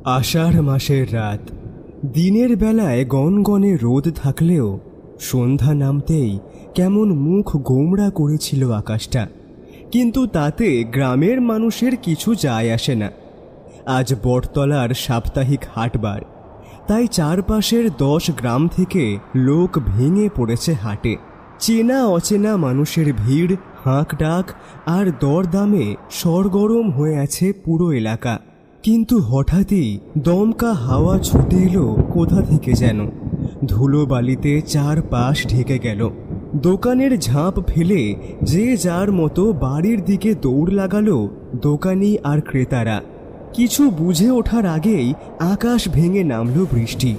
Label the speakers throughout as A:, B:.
A: আষাঢ় মাসের রাত। দিনের বেলায় গনগনে রোদ থাকলেও সন্ধ্যা নামতেই কেমন মুখ গোমড়া করেছিল আকাশটা। কিন্তু তাতে গ্রামের মানুষের কিছু যায় আসে না। আজ বটতলার সাপ্তাহিক হাটবার, তাই চারপাশের 10 গ্রাম থেকে লোক ভেঙে পড়েছে হাটে। চেনা অচেনা মানুষের ভিড়, হাঁক ডাক আর দরদামে সরগরম হয়ে আছে পুরো এলাকা। কিন্তু হঠাৎই দমকা হাওয়া ছুটে এলো কোথা থেকে যেন। ধুলোবালিতে চারপাশ ঢেকে গেল। দোকানের ঝাঁপ ফেলে যে যার মতো বাড়ির দিকে দৌড় লাগালো দোকানি আর ক্রেতারা। কিছু বুঝে ওঠার আগেই আকাশ ভেঙে নামল বৃষ্টি।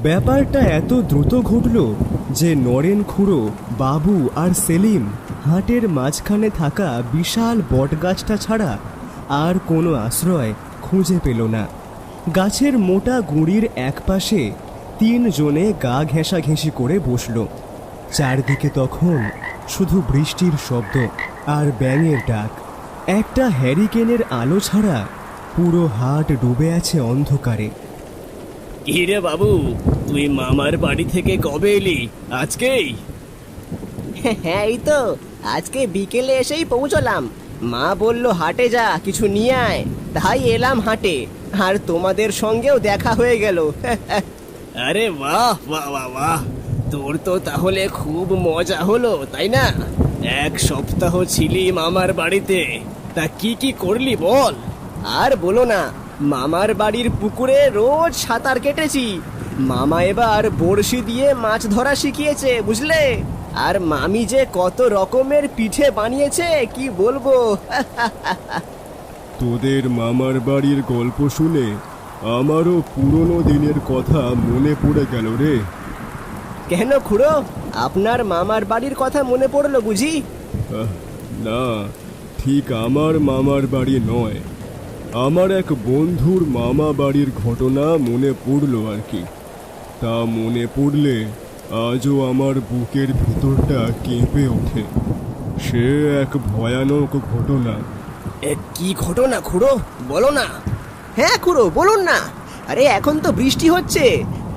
A: ব্যাপারটা এত দ্রুত ঘটল যে নরেন খুড়ো, বাবু আর সেলিম হাটের মাঝখানে থাকা বিশাল বটগাছটা ছাড়া আর কোনো আশ্রয় খুঁজে পেল না। গাছের মোটা গুঁড়ির একপাশে 3 জনে গা ঘেঁষাঘেঁষি করে বসল। চারদিকে তখন শুধু বৃষ্টির শব্দ আর ব্যাঙের ডাক। একটা হ্যারিকেনের আলো ছাড়া পুরো হাট ডুবে আছে অন্ধকারে।
B: কি রে বাবু, তুই মামার বাড়ি থেকে কবে এলি? আজকেই?
C: হ্যাঁ, এই তো আজকে বিকেলে এসেই পৌঁছলাম। মা বলল হাটে যা, কিছু নিয়ে আয়, তাই এলাম হাটে। আর তোমাদের সঙ্গেও দেখা হয়ে গেল।
B: আরে বাহ বাহ বাহ বাহ, তোর তো তাহলে খুব মজা হলো, তাই না? 1 সপ্তাহ ছিলি মামার বাড়িতে, তা কি কি করলি বল?
C: আর বলো না, মামার বাড়ির পুকুরে রোজ সাঁতার কেটেছি। মামা এবার বড়শি দিয়ে মাছ ধরা শিখিয়েছে, বুঝলে? আর মামি যে কত রকমের পিঠে বানিয়েছে কি বলবো।
A: তোদের মামার বাড়ির গল্প শুনে আমারও পুরনো দিনের কথা মনে পড়ে গেল রে।
C: কেন খুড়ো, আপনার মামার বাড়ির কথা মনে পড়লো বুঝি?
A: না, ঠিক আমার মামার বাড়ি নয়, আমার এক বন্ধুর মামা বাড়ির ঘটনা মনে পড়লো আর কি। তা মনে পড়লে আজও আমার বুকের ভিতরটা কেঁপে ওঠে। সে এক ভয়ানক ঘটনা।
C: কি ঘটনা খুড়ো, বলো না। হ্যাঁ খুড়ো, বলুন না। আরে এখন তো বৃষ্টি হচ্ছে,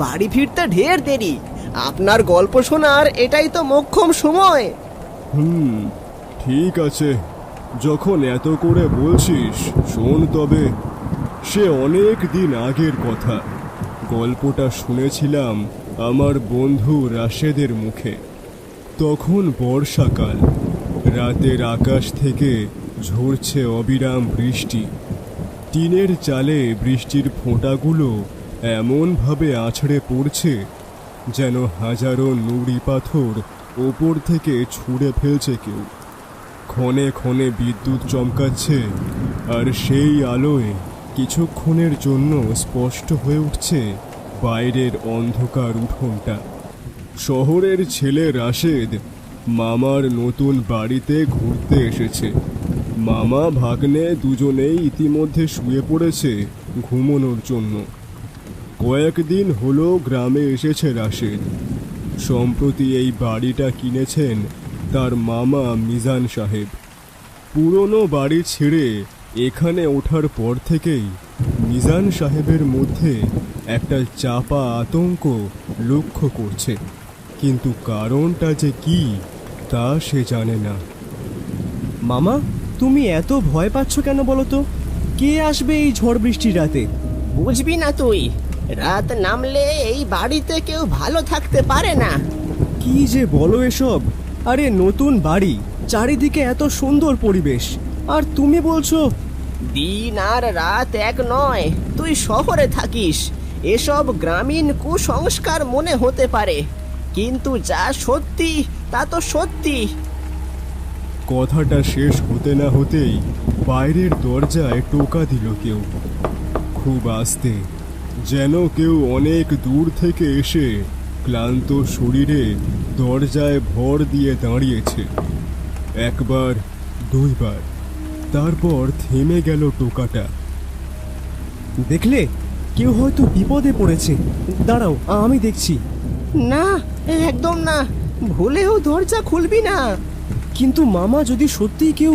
C: বাড়ি ফিরতে ঢের দেরি। আপনার গল্প শোনার এটাই তো মোক্ষম সময়।
A: ঠিক আছে, যখন এত করে বলছিস শোন তবে। সে অনেক দিন আগের কথা। গল্পটা শুনেছিলাম আমার বন্ধু রাশেদের মুখে। তখন বর্ষাকাল, রাতের আকাশ থেকে ঝরছে অবিরাম বৃষ্টি। টিনের চালে বৃষ্টির ফোঁটাগুলো এমনভাবে আছড়ে পড়ছে যেন হাজারো নুড়ি পাথর ওপর থেকে ছুঁড়ে ফেলছে কেউ। ক্ষণে ক্ষণে বিদ্যুৎ চমকাচ্ছে, আর সেই আলোয় কিছুক্ষণের জন্য স্পষ্ট হয়ে উঠছে বাইরের অন্ধকার উঠোনটা। শহরের ছেলে রাশেদ মামার নতুন বাড়িতে ঘুরতে এসেছে। মামা ভাগ্নে দুজনেই ইতিমধ্যে শুয়ে পড়েছে ঘুমানোর জন্য। কয়েকদিন হলো গ্রামে এসেছে রাশেদ। সম্প্রতি এই বাড়িটা কিনেছেন তার মামা মিজান সাহেব। পুরনো বাড়ি ছেড়ে এখানে ওঠার পর থেকেই মিজান সাহেবের মধ্যে একটা চাপা আতঙ্ক লক্ষ্য করছে, কিন্তু কারণটা যে কি তা সে জানে না। মামা, তুমি এত ভয় পাচ্ছ কেন বলো তো? কে আসবে এই ঝড় বৃষ্টির রাতে?
C: বুঝবি না তুই, রাত নামলে এই বাড়িতে কেউ ভালো থাকতে পারে না।
A: কি যে বলো এসব? আরে নতুন বাড়ি, চারিদিকে এত সুন্দর পরিবেশ, আর তুমি বলছো?
C: দিন আর রাত এক নয়। তুই শহরে থাকিস, এসব গ্রামীণ কুসংস্কার মনে হতে পারে, কিন্তু যা সত্যি তা তো সত্যি।
A: কথাটা শেষ হতে না হতেই বাইরের দরজায় টোকা দিল কেউ, খুব আস্তে, যেন কেউ অনেক দূর থেকে এসে ক্লান্ত শরীরে দরজায় ভর দিয়ে দাঁড়িয়েছে। একবার, দুইবার, তারপর থেমে গেল টোকাটা। দেখলে, কেউ হয়তো বিপদে পড়েছে। দাঁড়াও, আমি দেখছি।
C: না, একদম না, ভুলেও দরজা খুলবি না।
A: কিন্তু মামা, যদি সত্যিই কেউ...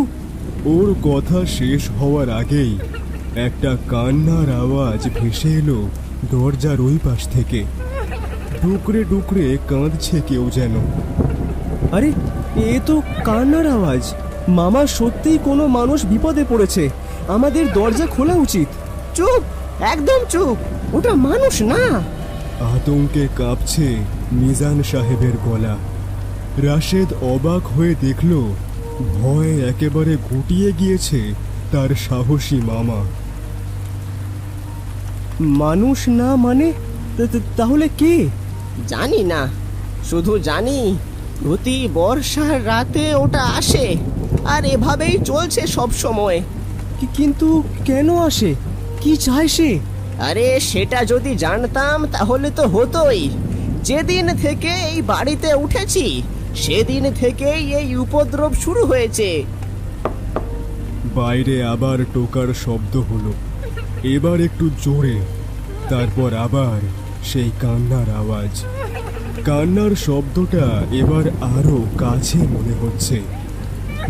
A: ওর কথা শেষ হওয়ার আগেই একটা কান্নার আওয়াজ ভেসে এলো দরজার ওই পাশ থেকে। ডুকরে ডুকরে কাঁদছে কেউ যেন।
D: আরে, এ তো কান্নার আওয়াজ। মামা, সত্যিই কোনো মানুষ বিপদে পড়েছে। আমাদের দরজা খোলা উচিত।
C: চুপ, একদম চুপ, ওটা মানুষ না।
A: আতঙ্কে কাঁপছে মিজান সাহেবের গলা। রাশেদ অবাক হয়ে দেখল ভয়ে একেবারে গুটিয়ে গিয়েছে তার সাহসী মামা।
D: মানুষ না মানে তাহলে কে?
C: জানি না, শুধু জানি প্রতি বর্ষার রাতে ওটা আসে, আর এভাবেই চলছে সব সময়।
D: কিন্তু কেন আসে? কি চায় সে?
C: আরে সেটা যদি জানতাম তাহলে তো হতোই। যেদিন থেকে এই বাড়িতে উঠেছি সেদিন থেকেই এই উপদ্রব শুরু হয়েছে।
A: বাইরে আবার টোকার শব্দ হলো, এবার একটু জোরে, তারপর আবার সেই কান্নার আওয়াজ। কান্নার শব্দটা এবার আরো কাছে মনে হচ্ছে,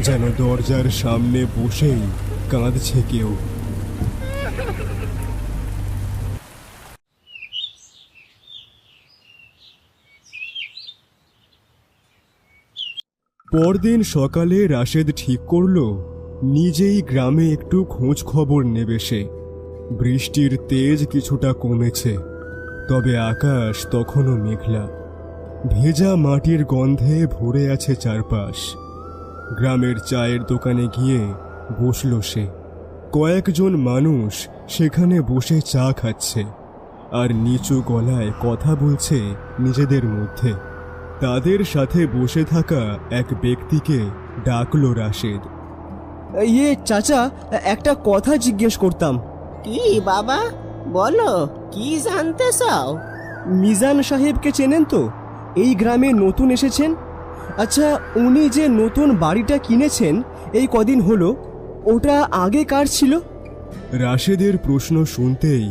A: যেন দরজার সামনে বসেই কাঁদছে কেউ। পরদিন সকালে রাশেদ ঠিক করলো নিজেই গ্রামে একটু খোঁজ খবর নেবে সে। বৃষ্টির তেজ কিছুটা কমেছে, তবে আকাশ তখনও মেঘলা। ভেজা মাটির গন্ধে ভরে আছে চারপাশ। গ্রামের চায়ের দোকানে গিয়ে বসল সে। কয়েকজন মানুষ সেখানে বসে চা খাচ্ছে আর নিচু গলায় কথা বলছে নিজেদের মধ্যে। তাদের সাথে বসে থাকা এক ব্যক্তিকে ডাকলো রাশেদ।
D: ইয়ে চাচা, একটা কথা জিজ্ঞেস করতাম।
C: কি বাবা, বলো, কি জানতে চাও?
D: মিজান সাহেবকে চেনেন তো? এই গ্রামে নতুন এসেছেন। আচ্ছা, উনি যে নতুন বাড়িটা কিনেছেন এই কদিন হলো, ওটা আগে কার ছিল?
A: রাশেদের প্রশ্ন শুনতেই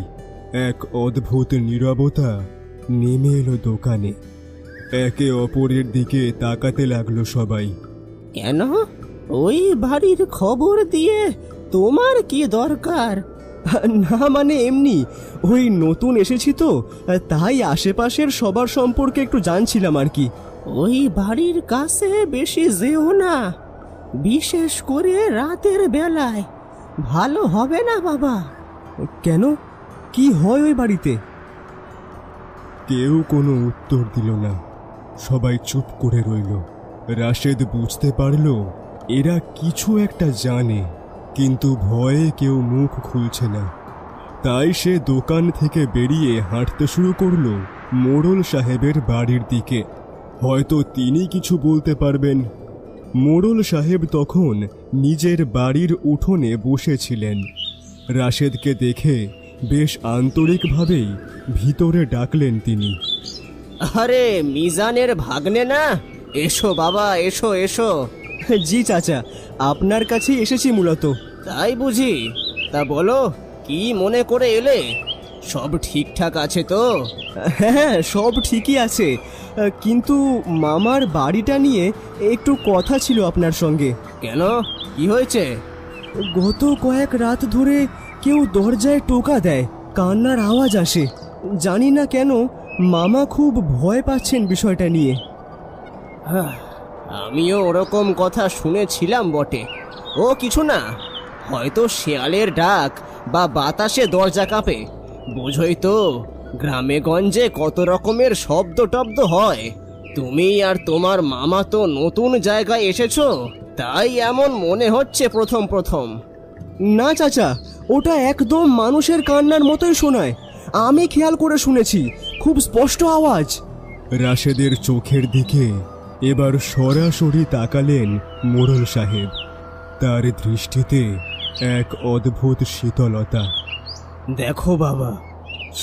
A: এক অদ্ভুত নীরবতা নেমে এলো দোকানে। একে অপরের দিকে তাকাতে লাগলো সবাই।
C: কেন? ওই বাড়ির খবর দিয়ে তোমার কি দরকার?
D: না মানে এমনি, ওই নতুন এসেছি তো, তাই আশেপাশের সবার সম্পর্কে একটু জানছিলাম আর কি।
C: ওই বাড়ির কাছে বেশি যেও না, বিশেষ করে রাতের বেলায়। ভালো হবে না বাবা।
D: কেন? কি হয় ওই বাড়িতে?
A: কেউ কোনো উত্তর দিল না, সবাই চুপ করে রইল। রাশেদ বুঝতে পারল এরা কিছু একটা জানে, কিন্তু ভয়ে কেউ মুখ খুলছে না। তাই সে দোকান থেকে বেরিয়ে হাঁটতে শুরু করলো মোড়ল সাহেবের বাড়ির দিকে। হয়তো তিনি কিছু বলতে পারবেন। মোড়ল সাহেব তখন নিজের বাড়ির উঠোনে বসেছিলেন। রাশেদকে দেখে বেশ আন্তরিকভাবেই ভিতরে ডাকলেন তিনি।
C: আরে মিজানের ভাগ্নে না? এসো বাবা, এসো এসো।
D: জি চাচা, আপনার কাছেই এসেছি মূলত।
C: তাই বুঝি? তা বলো, কি মনে করে এলে? সব ঠিকঠাক আছে তো?
D: হ্যাঁ, সব ঠিকই আছে, কিন্তু মামার বাড়িটা নিয়ে একটু কথা ছিল আপনার সঙ্গে।
C: কেন, কি হয়েছে?
D: গত কয়েক রাত ধরে কেউ দরজায় টোকা দেয়, কান্নার আওয়াজ আসে। জানি না কেন মামা খুব ভয় পাচ্ছেন বিষয়টা নিয়ে।
C: আমিও ওরকম কথা শুনেছিলাম বটে। ও কিছু না, হয়তো শেয়ালের ডাক বা বাতাসে দরজা কাঁপে। বোঝই তো, গ্রামে গঞ্জে কত রকমের শব্দ টব্দ হয়। তুমি আর তোমার মামা তো নতুন জায়গায় এসেছো, তাই এমন মনে হচ্ছে প্রথম প্রথম।
D: না চাচা, ওটা একদম মানুষের কান্নার মতোই শোনায়। আমি খেয়াল করে শুনেছি, খুব স্পষ্ট আওয়াজ।
A: রাশেদের চোখের দিকে এবার সরাসরি তাকালেন মোড়ল সাহেব। তার দৃষ্টিতে এক অদ্ভুত শীতলতা।
B: দেখো বাবা,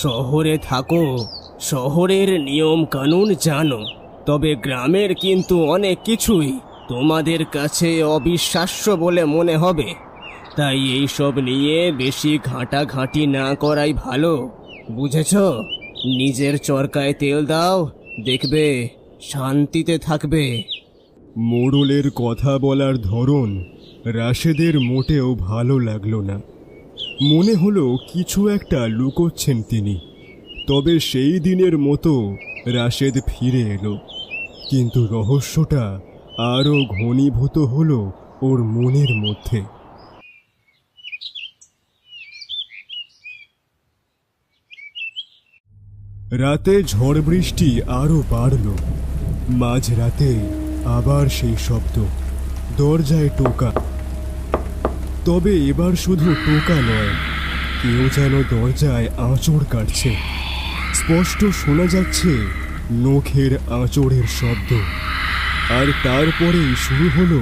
B: শহরে থাকো, শহরের নিয়ম কানুন জানো, তবে গ্রামের কিন্তু অনেক কিছুই তোমাদের কাছে অবিশ্বাস্য বলে মনে হবে। তাই এইসব নিয়ে বেশি ঘাঁটাঘাঁটি না করাই ভালো, বুঝেছো? নিজের চরকায় তেল দাও, দেখবে শান্তিতে থাকবে।
A: মোড়লের কথা বলার ধরন রাশেদের মোটেও ভালো লাগলো না। মনে হলো কিছু একটা লুকোচ্ছেন তিনি। তবে সেই দিনের মতো রাশেদ ফিরে এলো, কিন্তু রহস্যটা আরও ঘনীভূত হলো ওর মনের মধ্যে। রাতে ঝড় বৃষ্টি আরও বাড়ল। মাঝরাতে আবার সেই শব্দ, দরজায় টোকা। তবে এবার শুধু টোকা নয়, কেউ যেন দরজায় আঁচড় কাটছে। স্পষ্ট শোনা যাচ্ছে নখের আঁচড়ের শব্দ। আর তারপরেই শুরু হলো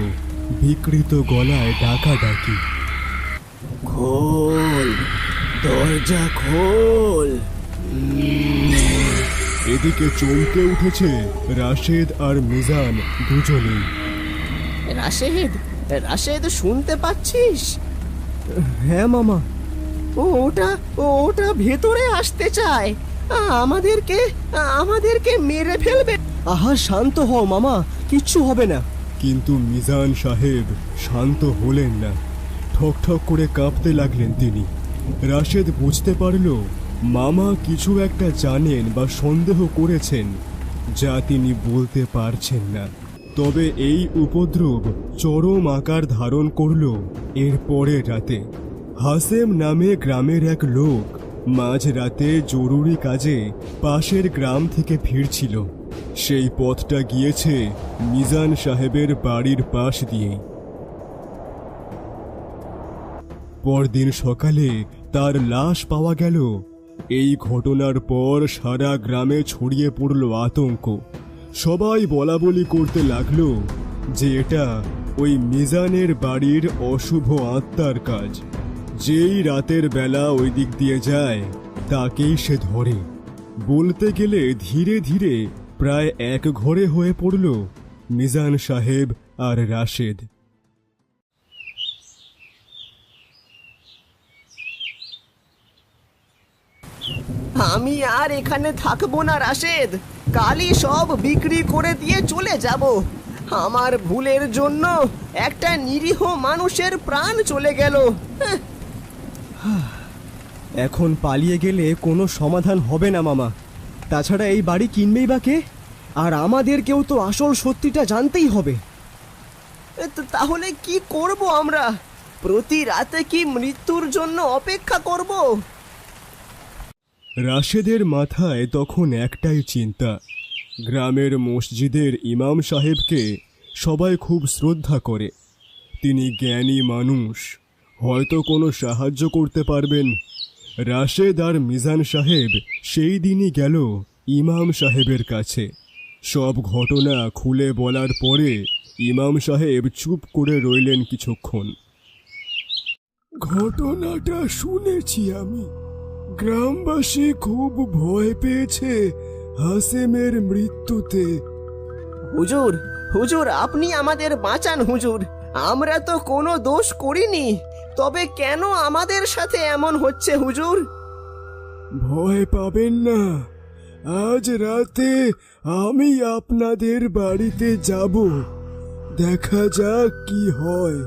A: বিকৃত গলায় ডাকাডাকি।
B: খোল, দরজা খোল।
A: এদিকে চমকে উঠেছে রাশেদ আর মিজান দুজনেই।
C: রাশেদ, রাশেদ শুনতে পাচ্ছিস?
D: হ্যাঁ মামা।
C: ওটা ভেতরে আসতে চায়, আমাদেরকে আমাদেরকে মেরে ফেলবে।
D: আহা শান্ত হও মামা, কিচ্ছু হবে না।
A: কিন্তু মিজান সাহেব শান্ত হলেন না। ঠকঠক করে কাঁপতে লাগলেন তিনি। রাশেদ বুঝতে পারল মামা কিছু একটা জানেন বা সন্দেহ করেছেন, যা তিনি বলতে পারছেন না। তবে এই উপদ্রব চরম আকার ধারণ করল এর পরের রাতে। হাসেম নামে গ্রামের এক লোক মাঝরাতে জরুরি কাজে পাশের গ্রাম থেকে ফিরছিল। সেই পথটা গিয়েছে মিজান সাহেবের বাড়ির পাশ দিয়ে। পরদিন সকালে তার লাশ পাওয়া গেল। এই ঘটনার পর সারা গ্রামে ছড়িয়ে পড়ল আতঙ্ক। সবাই বলাবলি করতে লাগলো যে এটা ওই মিজানের বাড়ির অশুভ আত্মার কাজ। যেই রাতের বেলা ওই দিক দিয়ে যায় তাকেই সে ধরে। বলতে গেলে ধীরে ধীরে প্রায় এক ঘরে হয়ে পড়ল মিজান সাহেব আর রাশেদ।
C: আমি আর এখানে থাকবো না রাশেদ, কালই সব বিক্রি করে দিয়ে চলে যাব। আমার ভুলের জন্য একটা নিরীহ মানুষের প্রাণ চলে গেল।
D: এখন পালিয়ে গেলে কোনো সমাধান হবে না মামা। তাছাড়া এই বাড়ি কিনবেই বা কে? আর আমাদেরকেও তো আসল সত্যিটা জানতেই হবে।
C: তাহলে কি করব আমরা? প্রতি রাতে কি মৃত্যুর জন্য অপেক্ষা করব?
A: রাশেদের মাথায় তখন একটাই চিন্তা। গ্রামের মসজিদের ইমাম সাহেবকে সবাই খুব শ্রদ্ধা করে। তিনি জ্ঞানী মানুষ, হয়তো কোনো সাহায্য করতে পারবেন। রাশেদ আর মিজান সাহেব সেই দিনই গেল ইমাম সাহেবের কাছে। সব ঘটনা খুলে বলার পরে ইমাম সাহেব চুপ করে রইলেন কিছুক্ষণ। ঘটনাটা শুনেছি আমি। গ্রামবাসী খুব ভয় পেয়েছে হাসেমের মৃত্যুতে।
C: হুজুর, হুজুর আপনি আমাদের বাঁচান হুজুর। আমরা তো কোনো দোষ করিনি, তবে কেন আমাদের সাথে এমন হচ্ছে হুজুর?
A: ভয় পাবেন না, আজ রাতে আমি আপনাদের বাড়িতে যাব, দেখা যাক কি হয়।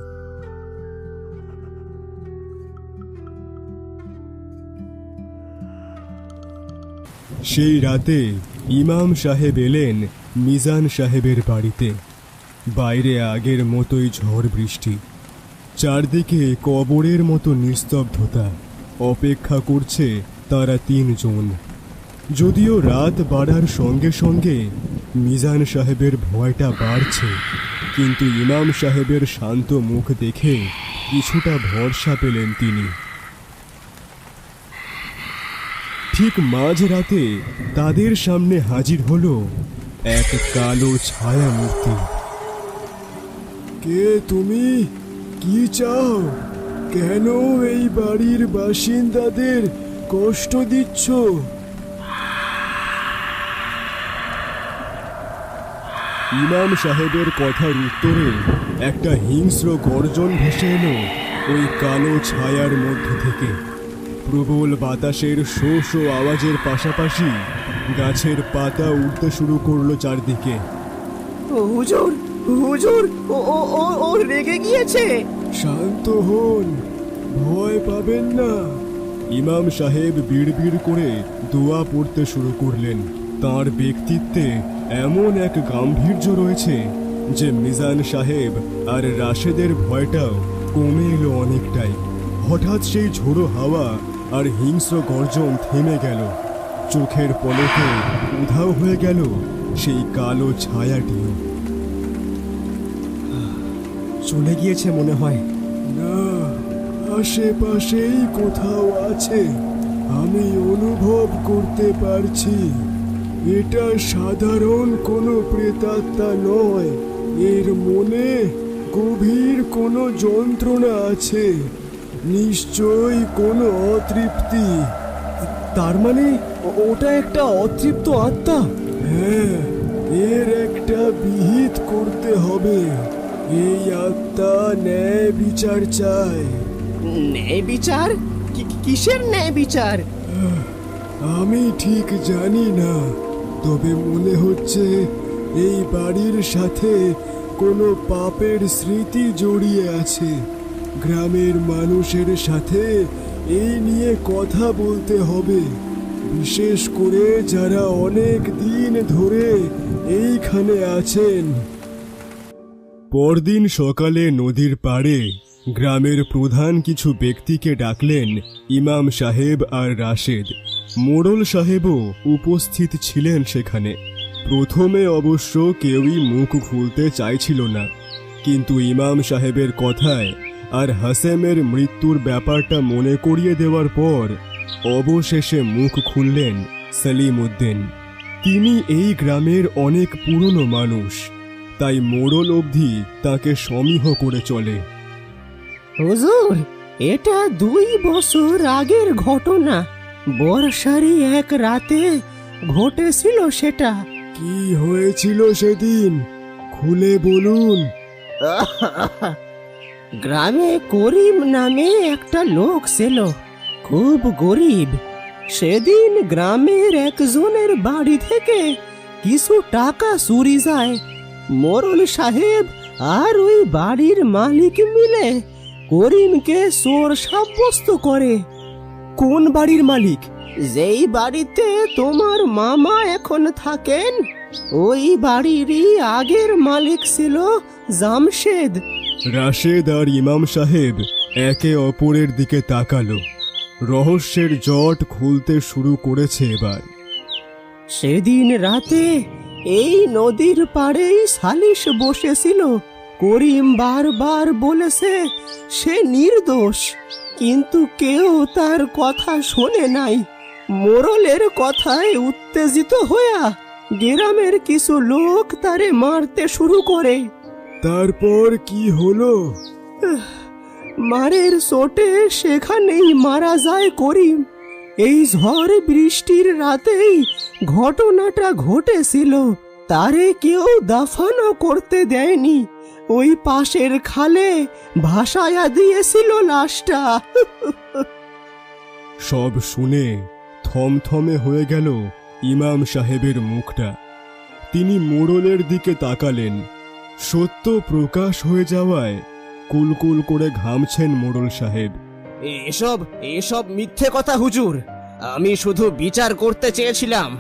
A: সেই রাতে ইমাম সাহেব এলেন মিজান সাহেবের বাড়িতে। বাইরে আগের মতোই ঝড় বৃষ্টি, চারদিকে কবরের মতো নিস্তব্ধতা। অপেক্ষা করছে তারা তিনজন। যদিও রাত বাড়ার সঙ্গে সঙ্গে মিজান সাহেবের ভয়টা বাড়ছে, কিন্তু ইমাম সাহেবের শান্ত মুখ দেখে কিছুটা ভরসা পেলেন তিনি। ঠিক মাঝরাতে তাদের সামনে হাজির হলো এক কালো ছায়া মূর্তি। কে তুমি? কি চাও? কেন এই বাড়ির বাসিন্দাদের কষ্ট দিচ্ছ? ইমাম সাহেবের কথার উত্তরে একটা হিংস্র গর্জন ভেসে এলো ওই কালো ছায়ার মধ্য থেকে। প্রবল বাতাসের শো শো আওয়াজের পাশাপাশি গাছের পাতা উঠতে শুরু করলো চারদিকে।
C: হুজুর, হুজুর ও ও ও ও রেগে গিয়েছে।
A: শান্ত হন, ভয় পাবেন না। ইমাম সাহেব বিড়বিড় করে দোয়া পড়তে শুরু করলেন। তার ব্যক্তিত্বে এমন এক গাম্ভীর্য রয়েছে যে মিজান সাহেব আর রাশেদের ভয়টাও কমে এলো অনেকটাই। হঠাৎ সেই ঝোড়ো হাওয়া আর হিংস্র গর্জন থেমে গেল। চোখের পলকে উধাও হয়ে গেল সেই কালো ছায়াটিও।
D: চলে গিয়েছে মনে হয়।
A: না, আশেপাশেই কোথাও আছে, আমি অনুভব করতে পারছি। এটা সাধারণ কোনো প্রেতাত্মা নয়, এর মনে গভীর কোনো যন্ত্রণা আছে, নিশ্চয়ই কোনো অতৃপ্তি।
D: তার মানে ওটা একটা অতৃপ্ত আত্মা।
A: হ্যাঁ, এর একটা বিহিত করতে হবে। এই আত্মা ন্যায় বিচার চায়।
C: ন্যায় বিচার? কিসের ন্যায় বিচার?
A: আমি ঠিক জানি না, তবে মনে হচ্ছে এই বাড়ির সাথে কোনো পাপের স্মৃতি জড়িয়ে আছে। গ্রামের মানুষের সাথে এই নিয়ে কথা বলতে হবে, বিশেষ করে যারা অনেক দিন ধরে এইখানে আছেন। পরদিন সকালে নদীর পাড়ে গ্রামের প্রধান কিছু ব্যক্তিকে ডাকলেন ইমাম সাহেব আর রাশেদ। মোড়ল সাহেবও উপস্থিত ছিলেন সেখানে। প্রথমে অবশ্য কেউই মুখ খুলতে চাইছিল না, কিন্তু ইমাম সাহেবের কথায় আর হাসেমের মৃত্যুর ব্যাপারটা মনে করিয়ে দেওয়ার পর অবশেষে মুখ খুললেন সলিম উদ্দিন। তিনি এই গ্রামের অনেক পুরনো মানুষ, তাই মোড়ল অবধি তাকে সমীহ করে চলে।
C: হুজুর, এটা 2 বছর আগের ঘটনা। বর্ষারই এক রাতে ঘটেছিল সেটা।
A: কি হয়েছিল সেদিন, খুলে বলুন।
C: গ্রামে করিম নামে একটা লোক ছিল, খুব গরিব। সেদিন গ্রামের একজনের বাড়ি থেকে কিছু টাকা চুরি যায়। মোড়ল সাহেব আর ওই বাড়ির মালিক মিলে করিমকে চোর সাব্যস্ত করে।
D: কোন বাড়ির মালিক?
C: যেই বাড়িতে তোমার মামা এখন থাকেন, ওই বাড়িরই আগের মালিক ছিল জামশেদ।
A: রাশেদ আর ইমাম সাহেব একে অপরের দিকে তাকালো। রহস্যের জট খুলতে শুরু করেছে এবার।
C: সেদিন রাতে এই নদীর পাড়েই সালিশ বসেছিল। করিম বারবার বলেছে সে নির্দোষ, কিন্তু কেউ তার কথা শোনে নাই। মোড়লের কথায় উত্তেজিত হইয়া গ্রামের কিছু লোক তারে মারতে শুরু করে।
A: তারপর কি হলো?
C: মারের চোটে সেখানেই মারা যায় করিম। এই ঝড় বৃষ্টির রাতেই ঘটনাটা ঘটেছিল। তারে কেউ দাফনও করতে দেয়নি, ওই পাশের খালে ভাসায়া দিয়েছিল লাশটা।
A: সব শুনে থমথমে হয়ে গেল ইমাম সাহেবের মুখটা। তিনি মোড়লের দিকে তাকালেন। সত্য প্রকাশ হয়ে যাওয়ায় কুলকুল করে ঘামছেন মোড়ল সাহেব।
B: এসব মিথ্যে কথা হুজুর। আমি শুধু বিচার করতে চেয়েছিলাম।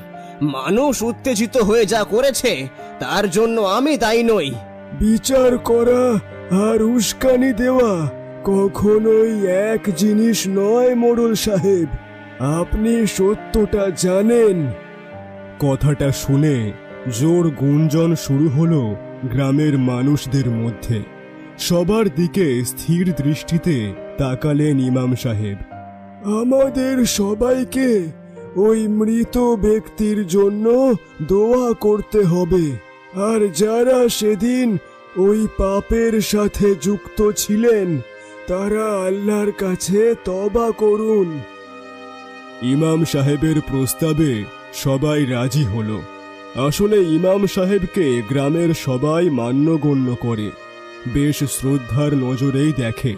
B: মানুষ উত্তেজিত হয়ে যা করেছে তার জন্য আমি দায়ী নই।
A: বিচার করা আর উস্কানি দেওয়া কখনোই এক জিনিস নয় মোড়ল সাহেব। আপনি সত্যটা জানেন। কথাটা শুনে জোর গুঞ্জন শুরু হলো গ্রামের মানুষদের মধ্যে। সবার দিকে স্থির দৃষ্টিতে তাকালেন ইমাম সাহেব। আমাদের সবাইকে ওই মৃত ব্যক্তির জন্য দোয়া করতে হবে, আর যারা সেদিন ওই পাপের সাথে যুক্ত ছিলেন তারা আল্লাহর কাছে তওবা করুন। ইমাম সাহেবের প্রস্তাবে সবাই রাজি হলো। আসলে ইমাম সাহেবকে গ্রামের সবাই মান্যগণ্য করে, বেশ শ্রদ্ধার নজরেই দেখে,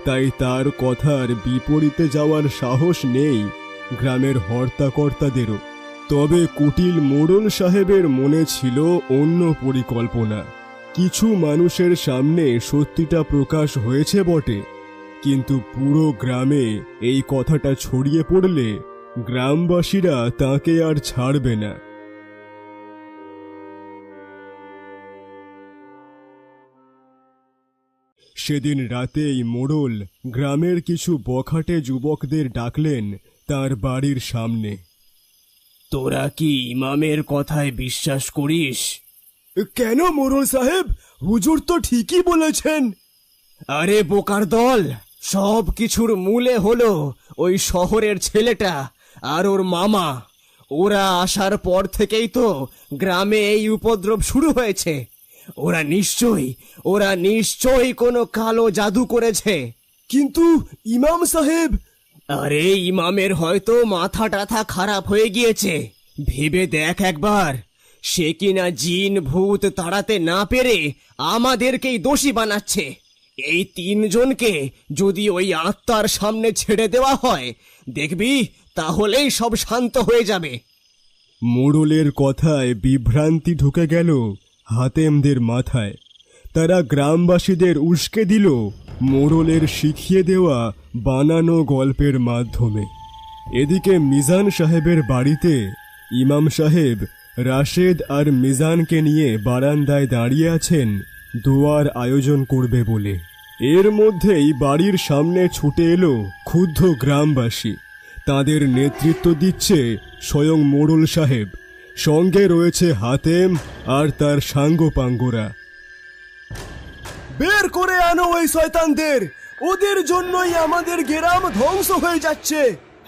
A: তাই তার কথার বিপরীতে যাওয়ার সাহস নেই গ্রামের হর্তাকর্তাদেরও। তবে কুটিল মোড়ল সাহেবের মনে ছিল অন্য পরিকল্পনা। কিছু মানুষের সামনে সত্যিটা প্রকাশ হয়েছে বটে, কিন্তু পুরো গ্রামে এই কথাটা ছড়িয়ে পড়লে গ্রামবাসীরা তাকে আর ছাড়বে না। সেদিন রাতেই মোড়ল গ্রামের কিছু বখাটে যুবকদের ডাকলেন তার বাড়ির সামনে।
B: তোরা কি ইমামের কথায় বিশ্বাস করিস?
A: কেন মোড়ল সাহেব, হুজুর তো ঠিকই বলেছেন।
B: আরে বোকার দল, সব কিছুর মূলে হলো ওই শহরের ছেলেটা আর ওর মামা। ওরা আসার পর থেকেই তো গ্রামে এই উপদ্রব শুরু হয়েছে। ওরা নিশ্চয়ই কোনো কালো জাদু করেছে।
A: কিন্তু ইমাম সাহেব।
B: আরে ইমামের হয়তো মাথা টাথা খারাপ হয়ে গিয়েছে। ভেবে দেখ একবার, সে কিনা জিন ভূত তাড়াতে না পেরে আমাদেরকেই দোষী বানাচ্ছে। এই 3 জনকে যদি ওই আত্মার সামনে ছেড়ে দেওয়া হয়, দেখবি তাহলেই সব শান্ত হয়ে যাবে।
A: মোড়লের কথায় বিভ্রান্তি ঢুকে গেল হাতেমদের মাথায়। তারা গ্রামবাসীদের উস্কে দিল মোড়লের শিখিয়ে দেওয়া বানানো গল্পের মাধ্যমে। এদিকে মিজান সাহেবের বাড়িতে ইমাম সাহেব রাশেদ আর মিজানকে নিয়ে বারান্দায় দাঁড়িয়ে আছেন দোয়ার আয়োজন করবে বলে। এর মধ্যেই বাড়ির সামনে ছুটে এলো ক্ষুব্ধ গ্রামবাসী। তাদের নেতৃত্ব দিচ্ছে স্বয়ং মোড়ল সাহেব, সঙ্গে রয়েছে হাতেম আর তার সাঙ্গপাঙ্গরা। বের করে আনো ওই শয়তানদের, ওদের জন্যই আমাদের গ্রাম ধ্বংস হয়ে যাচ্ছে।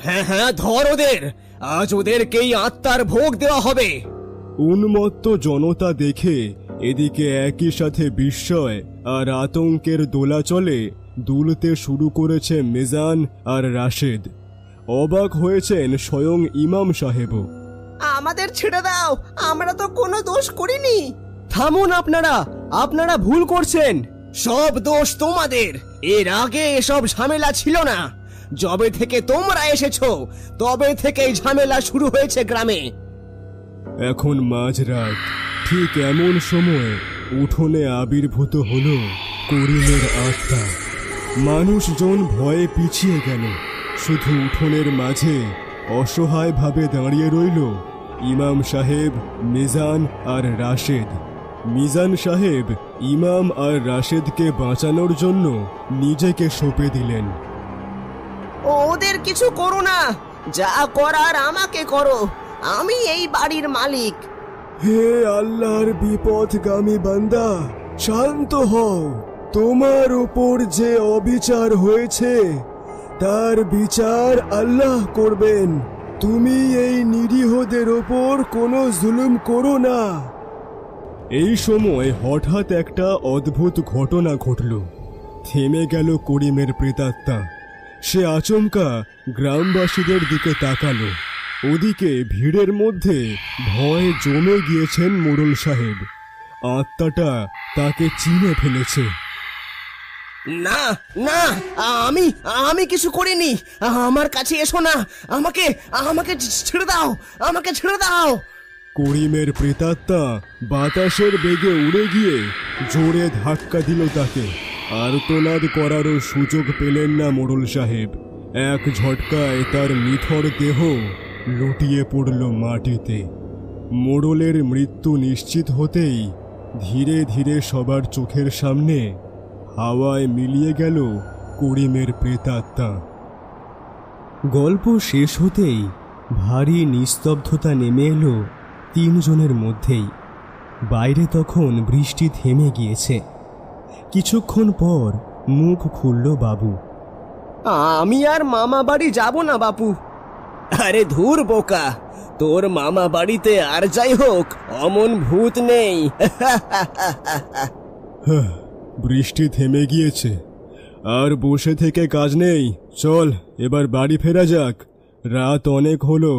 B: হ্যাঁ হ্যাঁ, ধর ওদের, আজ ওদেরকেই আত্মার ভোগ দেওয়া হবে।
A: উন্মত্ত জনতা দেখে এদিকে একই সাথে বিস্ময় আর আতঙ্কের দোলাচলে দুলতে শুরু করেছে মিজান আর রাশেদ। অবাক হয়েছেন স্বয়ং ইমাম সাহেবও।
C: আমাদের ছেড়ে দাও, আমরা তো কোনো দোষ করিনি।
D: থামুন আপনারা ভুল করছেন।
B: সব দোষ তোমাদের। এর আগে এসব ঝামেলা ছিল না। যবে থেকে তোমরা এসেছো তবে থেকেই ঝামেলা শুরু হয়েছে গ্রামে।
A: এখন মাঝরাত, ঠিক এমন সময় উঠোনে আবির্ভূত হলো করিমের আত্মা। মানুষজন ভয়ে পিছিয়ে গেল। শুধু উঠোনের মাঝে অসহায়ভাবে দাঁড়িয়ে রইল ইমাম সাহেব, মিজান আর রাশেদ। মিজান সাহেব ইমাম আর রাশেদকে বাঁচানোর জন্য নিজেকে সঁপে দিলেন।
C: ওদের কিছু করো না, যা করার আমাকে করো, আমি এই বাড়ির মালিক।
A: হে আল্লাহর বিপথগামী বান্দা, শান্ত হও। তোমার উপর যে অবিচার হয়েছে তার বিচার আল্লাহ করবেন। তুমি এই নিরীহদের ওপর কোনো জুলুম করো না। এই সময় হঠাৎ একটা অদ্ভুত ঘটনা ঘটল। থেমে গেল করিমের প্রেতাত্মা। সে আচমকা গ্রামবাসীদের দিকে তাকালো। ওদিকে ভিড়ের মধ্যে ভয়ে জমে গিয়েছেন মোড়ল সাহেব। আত্মাটা তাকে চিনে ফেলেছে।
B: না না, আমি কিছু করিনি। আমার কাছে এসো না, আমাকে ছেড়ে দাও, আমাকে ছেড়ে দাও।
A: করিমের প্রেতাত্মা বাতাসের বেগে উড়ে গিয়ে জোরে ধাক্কা দিল তাকে। আর্তনাদ করারও সুযোগ পেলেন না মোড়ল সাহেব। এক ঝটকায় তার নিথর দেহ লুটিয়ে পড়ল মাটিতে। মোড়লের মৃত্যু নিশ্চিত হতেই ধীরে ধীরে সবার চোখের সামনে হাওয়ায় মিলিয়ে গেল করিমের প্রেতাত্মা। গল্প শেষ হতেই ভারী নিস্তব্ধতা নেমে এলো 3 জনের মধ্যেই। বাইরে তখন বৃষ্টি থেমে গিয়েছে। কিছুক্ষণ পর মুখ খুলল বাবু।
C: আমি আর মামা বাড়ি যাব না বাপু।
B: আরে ধুর বোকা, তোর মামা বাড়িতে আর যাই হোক অমন ভূত নেই।
A: বৃষ্টি থেমে গিয়েছে, আর বসে থেকে কাজ নেই। চল এবার বাড়ি ফেরা যাক, রাত অনেক হলো।